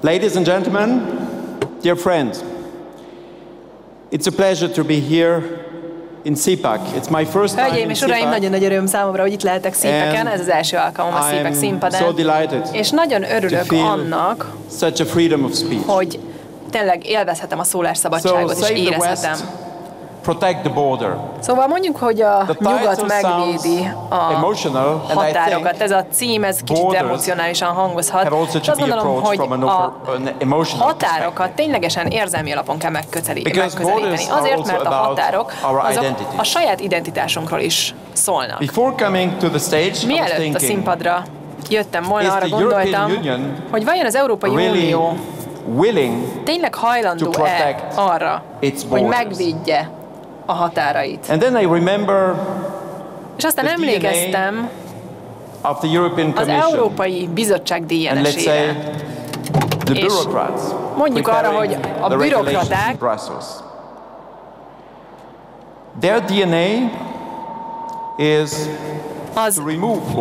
Ladies and gentlemen, dear friends, it's a pleasure to be here in CPAC. It's my first time Hölgyeim in és uraim, nagyon nagy öröm számomra, hogy itt lehetek CPAC-en, ez az első alkalom a CPAC színpadán. És nagyon örülök annak, hogy tényleg élvezhetem a szólásszabadságot és érezhetem. Protect the border. Szóval mondjuk, hogy a nyugat megvédi a határokat. Ez a cím, ez kicsit emocionálisan hangozhat. És azt gondolom, hogy a határokat ténylegesen érzelmi alapon kell megközelíteni. Azért, mert a határok azok a saját identitásunkról is szólnak. Mielőtt a színpadra jöttem volna, arra gondoltam, hogy vajon az Európai Unió tényleg hajlandó-e arra, hogy megvédje a határait. És aztán emlékeztem az Európai Bizottság DNS-ére. És mondjuk arra, hogy a bürokraták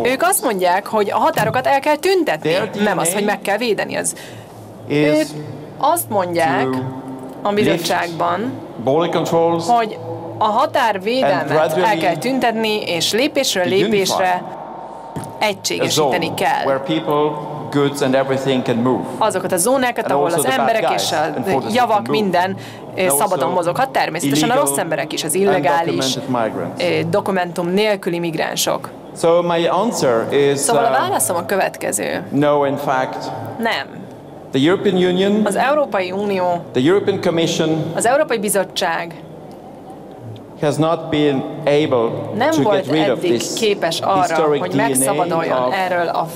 ők azt mondják, hogy a határokat el kell tüntetni, nem az, hogy meg kell védeni. Ők azt mondják a bizottságban, hogy a határvédelmet el kell tüntetni, és lépésről lépésre egységesíteni kell. Azokat a zónákat, ahol az emberek és a javak minden szabadon mozoghat, természetesen a rossz emberek is, az illegális, dokumentum nélküli migránsok. Szóval a válaszom a következő. Nem. The European Union, az Európai Unió, the European Commission, az Európai Bizottság has not been able nem to volt get rid of eddig this képes arra, hogy megszabaduljon ettől a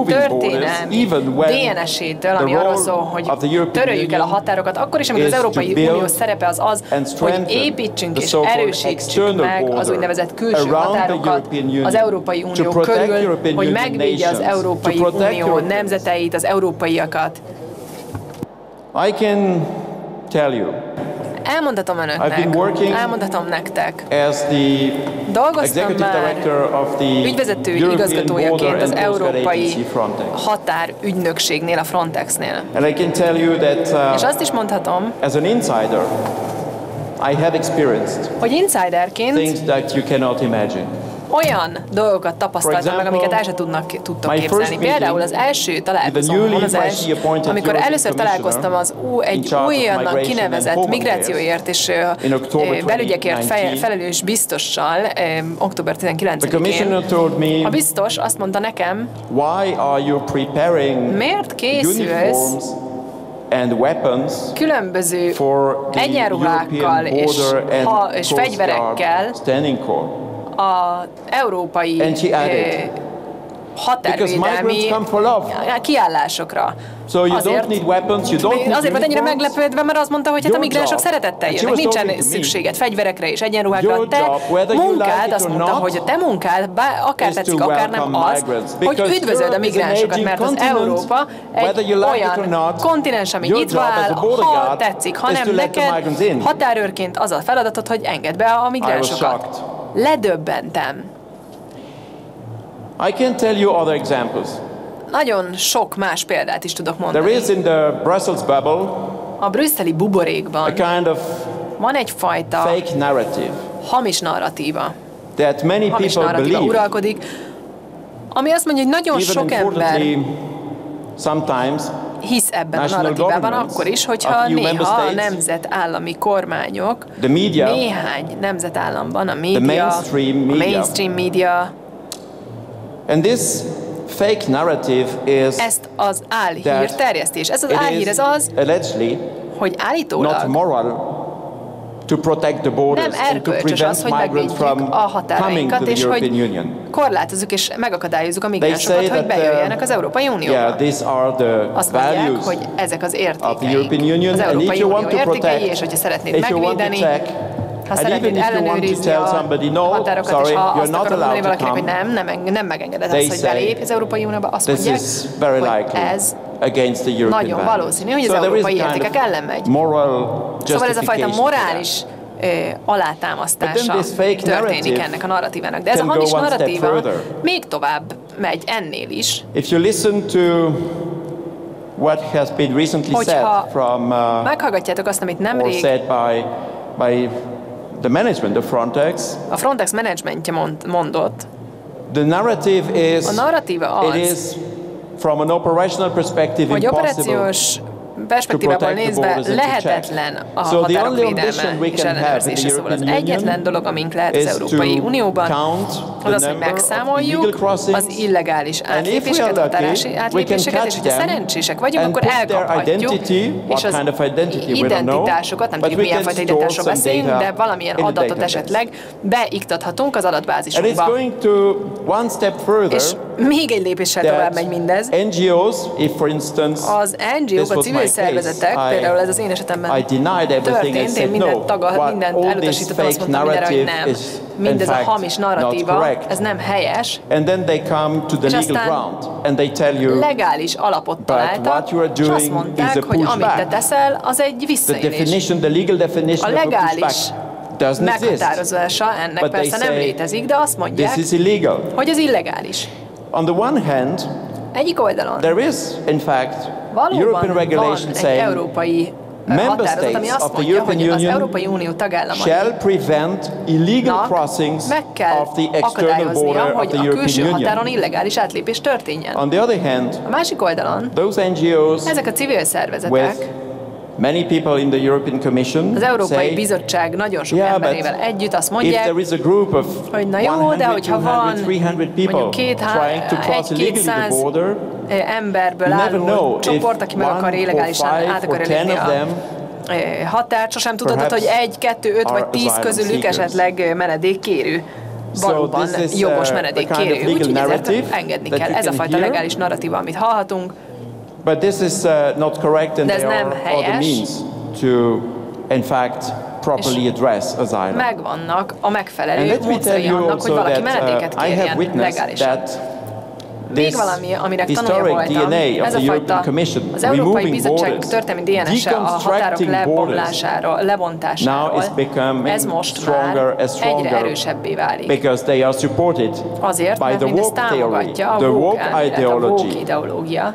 történelmi DNS-től, ami arról szól, hogy töröljük el a határokat, akkor is, amikor az Európai Unió szerepe az, hogy építsünk és erősítsük meg az úgynevezett külső határokat az Európai Unió körül, hogy megvédje az Európai Unió nemzeteit, az európaiakat. I can tell you. Elmondhatom önöknek, elmondhatom nektek. Dolgoztam már ügyvezető igazgatójaként az Európai Határügynökségnél, a Frontexnél. És azt is mondhatom, hogy insiderként olyan dolgokat tapasztaltam meg, amiket el sem tudtok képzelni. Például az első találkozómon, amikor először találkoztam egy újonnan kinevezett migrációért és belügyekért felelős biztossal, október 19-én, a biztos azt mondta nekem, miért készülsz különböző egyenruhákkal és fegyverekkel az európai határvédelmi kiállásokra. Azért volt ennyire meglepődve, mert azt mondta, hogy hát a migránsok szeretettel jönnek, nincsen szükséged fegyverekre és egyenruhákra. Te munkád, azt mondta, hogy a te munkád, akár tetszik, akár nem az, hogy üdvözöld a migránsokat, mert az Európa egy olyan kontinens, ami nyitva áll, ha tetszik, ha nem, neked határőrként az a feladatod, hogy engedd be a migránsokat. Ledöbbentem. I can tell you other examples. Nagyon sok más példát is tudok mondani. There is in the Brussels bubble a brüsszeli buborékban a kind of van egyfajta fake narrative hamis narratíva. That many people believe uralkodik, ami azt mondja, hogy nagyon sok ember hisz ebben a narratívában akkor is, hogyha néha a nemzetállami kormányok, néhány nemzetállamban a média, a mainstream media, and this fake narrative is ezt az álhír terjesztés. Ez az álhír, ez az, hogy állítólag nem erkölcsös az, hogy megvédjük a határainkat, és hogy korlátozzuk és megakadályozzuk a migránsokat, hogy bejöjjenek az Európai Unióba. Azt mondják, hogy ezek az értékeink, az Európai Unió értékei, és hogyha szeretnéd megvédeni, ha szeretnéd ellenőrizni a határokat, és ha azt akarod mondani valakinek, hogy nem megengeded azt, hogy belépj az Európai Unióba, azt mondják, hogy ez nagyon valószínű, hogy az európai értékek ellen megy. Szóval ez a fajta morális alátámasztása történik ennek a narratívának. De ez a hamis narratíva még tovább megy ennél is. what has been recently said from meghallgatjátok azt, amit nemrég or said by the management of Frontex. A Frontex menedzsmentje mondott. The narrative is, a narratíva az, it is from an operational perspective impossible perspektívából nézve lehetetlen a határok védelme és ellenőrzése. Szóval az egyetlen dolog, amink lehet az Európai Unióban, az az, hogy megszámoljuk az illegális átlépéseket, határátlépéseket, és hogyha szerencsések vagyunk, akkor elkaphatjuk, és az identitásokat, nem tudjuk milyen fajta identitásról beszélünk, de valamilyen adatot esetleg beiktathatunk az adatbázisunkba. És még egy lépéssel tovább megy mindez. Az NGO-k, a civil szervezetek, például ez az én esetemben történt, én mindent elutasítottam, azt mondtam mindenre, hogy nem. Mindez a hamis narratíva, ez nem helyes, és aztán legális alapot találtak, és azt mondták, hogy amit te teszel, az egy visszaélés. A legális meghatározása ennek persze nem létezik, de azt mondják, hogy ez illegális. On the one hand, egyik oldalon there is, in fact, European regulation saying member states of the European Union shall prevent illegal crossings of the external border of the European Union. Illegális átlépés történjen. On the other hand, a másik oldalon, those NGOs ezek a civil szervezetek, many people in the European Commission az Európai Bizottság nagyon sok emberével együtt azt mondják, hogy na jó, de hogyha van mondjuk 200 emberből álló csoport, aki meg akar illegálisan át akar lépni a határt, sosem tudhatod, hogy 1, 2, 5 vagy 10 közülük esetleg menedékkérő. Valóban jogos menedékkérő. Úgyhogy ezért engedni kell. Ez a fajta legális narratíva, amit hallhatunk. But this is not correct, and there are other means to, in fact, properly address asylum. Megvannak a megfelelő módszerei annak, hogy valaki menedéket kérjen legálisan. Még valami, aminek tanulja voltam, ez a fajta az Európai Bizottság történelmi DNS-e a határok lebomlásáról, lebontásáról, ez most már egyre erősebbé válik. Azért, mert mindezt támogatja a woke ideológia.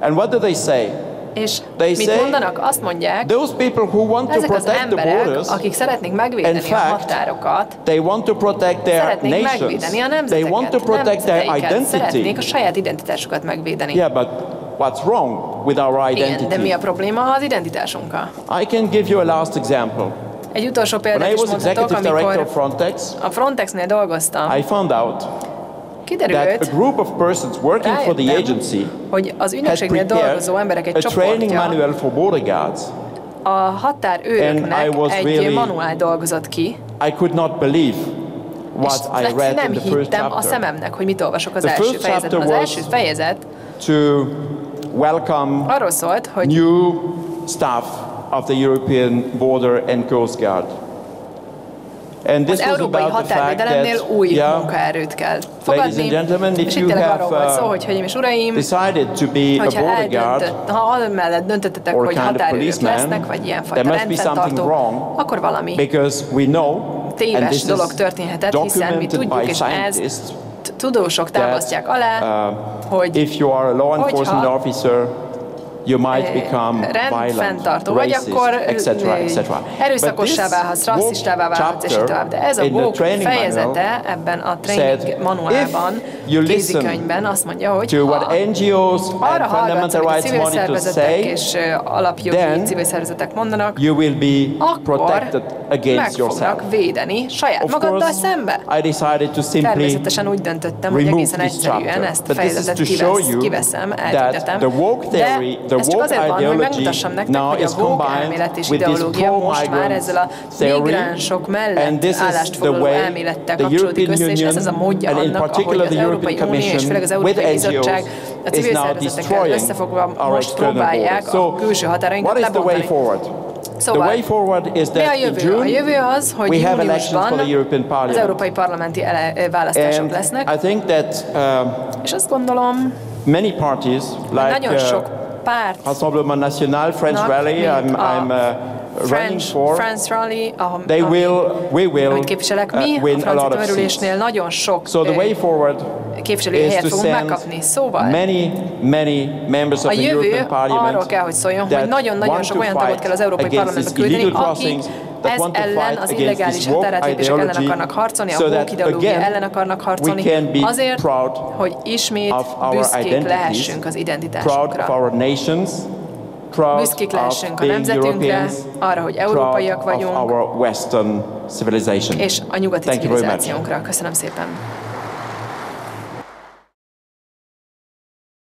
And what do they say? És mit mondanak? Azt mondják, those people who want to protect the borders, akik szeretnék megvédeni a határokat, they want to protect their nations, they want to protect their identity. Szeretnék a saját identitásukat megvédeni. Yeah, but what's wrong with our identity? Igen, de mi a probléma az identitásunkkal? I can give you a last example. Egy utolsó példát is mondhatok, amikor a Frontexnél dolgoztam. I found out kiderült, that a group of persons working for the agency hogy az ügynökségnél dolgozó emberek egy csoportja a határőröknek egy manuál dolgozott ki, I could not believe what I read nem in the first hittem a szememnek, hogy mit olvasok az első fejezetben. Az első fejezet to welcome arról szólt, hogy new staff of the European Border and Coast Guard. Az európai határvédelemnél új munkaerőt kell fogadni, és itt tényleg arról volt szó, hogy hölgyeim és uraim, ha mellett döntöttetek, hogy határőrök lesznek, vagy ilyenfajta rendfenntartók, akkor valami téves dolog történhetett, hiszen mi tudjuk, és ez tudósok támasztják alá, hogy hogyha you might become violent, racist, etc. Erőszakossá válhatsz, rasszistává válhatsz, és így tovább. De ez a woke fejezete ebben a training manuálban, kézikönyvben azt mondja, hogy ha arra hallgatsz, amit a civil szervezetek és alapjogi civil szervezetek mondanak, akkor meg fognak védeni saját magaddal szembe. Természetesen úgy döntöttem, hogy egészen egyszerűen ezt a fejezetet kiveszem, eltüntetem, de ez csak azért van, hogy megmutassam nektek, hogy a woke elmélet és ideológia most már ezzel a migránsok mellett állást foglaló elmélettel kapcsolódik össze, és ez az a módja annak, ahogy az Európai Unió és főleg az Európai Bizottság a civil szervezetekkel összefogva most próbálják a külső határainkat lebontani. Szóval, mi a jövő? A jövő az, hogy júniusban az európai parlamenti választások lesznek, és azt gondolom, many parties, like nagyon sok Rassemblement National, French Rally, I'm running for. We will win a lot of seats. So the way forward is to send many members of the European Parliament that want to fight against these illegal crossings, that want to fight against this woke ideology, so that again we can be proud of our identities, proud of our nations, proud of being Europeans, proud of our Western civilization. És a nyugati civilizációnkra. Köszönöm szépen.